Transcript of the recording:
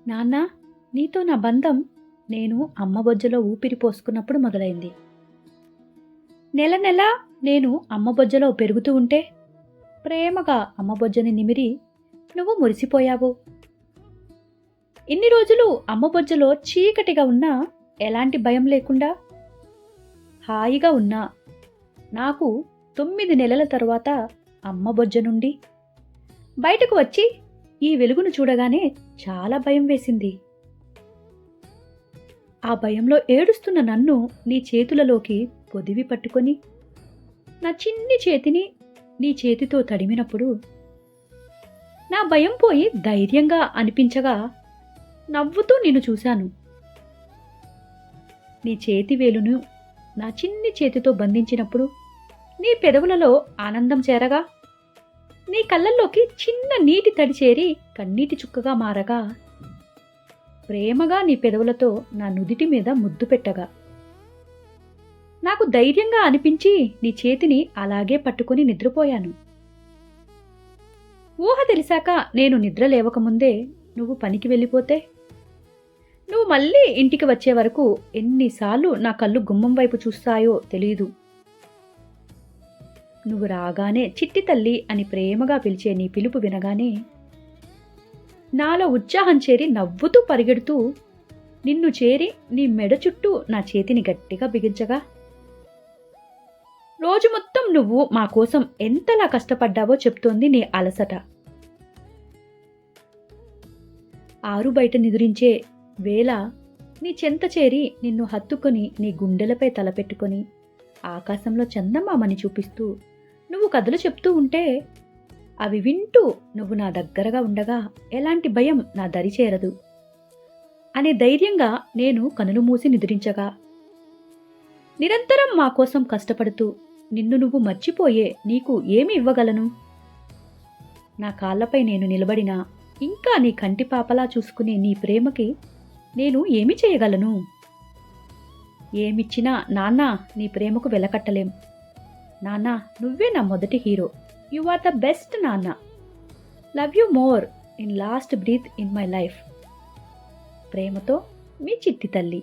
నాన్న, నీతో నా బంధం నేను అమ్మ బొజ్జలో ఊపిరి పోసుకున్నప్పుడు మొదలైంది. నెల నెల నేను అమ్మ బొజ్జలో పెరుగుతూ ఉంటే ప్రేమగా అమ్మ బొజ్జని నిమిరి నువ్వు మురిసిపోయావు. ఇన్ని రోజులు అమ్మ బొజ్జలో చీకటిగా ఉన్నా ఎలాంటి భయం లేకుండా హాయిగా ఉన్నా నాకు 9 నెలల తరువాత అమ్మ బొజ్జ నుండి బయటకు వచ్చి ఈ వెలుగును చూడగానే చాలా భయం వేసింది. ఆ భయంలో ఏడుస్తున్న నన్ను నీ చేతులలోకి పొదివి పట్టుకొని నా చిన్ని చేతిని నీ చేతితో తడిమినప్పుడు నా భయం పోయి ధైర్యంగా అనిపించగా నవ్వుతూ నిన్ను చూశాను. నీ చేతి వేలును నా చిన్ని చేతితో బంధించినప్పుడు నీ పెదవులలో ఆనందం చేరగా నీ కళ్ళల్లోకి చిన్న నీటి తడి చేరి కన్నీటి చుక్కగా మారగా ప్రేమగా నీ పెదవులతో నా నుదిటి మీద ముద్దు పెట్టగా నాకు ధైర్యంగా అనిపించి నీ చేతిని అలాగే పట్టుకుని నిద్రపోయాను. ఊహ తెలిసాక నేను నిద్ర లేవకముందే నువ్వు పనికి వెళ్ళిపోతే నువ్వు మళ్ళీ ఇంటికి వచ్చే వరకు ఎన్నిసార్లు నా కళ్ళు గుమ్మం వైపు చూస్తాయో తెలీదు. నువ్వు రాగానే చిట్టి తల్లి అని ప్రేమగా పిలిచే నీ పిలుపు వినగానే నాలో ఉత్సాహం చేరి నవ్వుతూ పరిగెడుతూ నిన్ను చేరి నీ మెడ చుట్టూ నా చేతిని గట్టిగా బిగించగా రోజు మొత్తం నువ్వు మా కోసం ఎంతలా కష్టపడ్డావో చెప్తోంది నీ అలసట. ఆరు బయట నిదురించే వేళ నీ చెంత చేరి నిన్ను హత్తుకొని నీ గుండెలపై తలపెట్టుకొని ఆకాశంలో చందమామని చూపిస్తూ నువ్వు కథలు చెప్తూ ఉంటే అవి వింటూ నువ్వు నా దగ్గరగా ఉండగా ఎలాంటి భయం నా దరి చేరదు అనే ధైర్యంగా నేను కనులు మూసి నిద్రించగా నిరంతరం మా కోసం కష్టపడుతూ నిన్ను నువ్వు మర్చిపోయే నీకు ఏమి ఇవ్వగలను? నా కాళ్లపై నేను నిలబడినా ఇంకా నీ కంటి పాపలా చూసుకునే నీ ప్రేమకి నేను ఏమి చేయగలను? ఏమిచ్చినా నాన్న నీ ప్రేమకు వెలకట్టలేం. నాన్న, నువ్వే నా మొదటి hero. You are the best నాన్న. Love you more in last breath in my life. ప్రేమతో మీ చిట్టి తల్లి.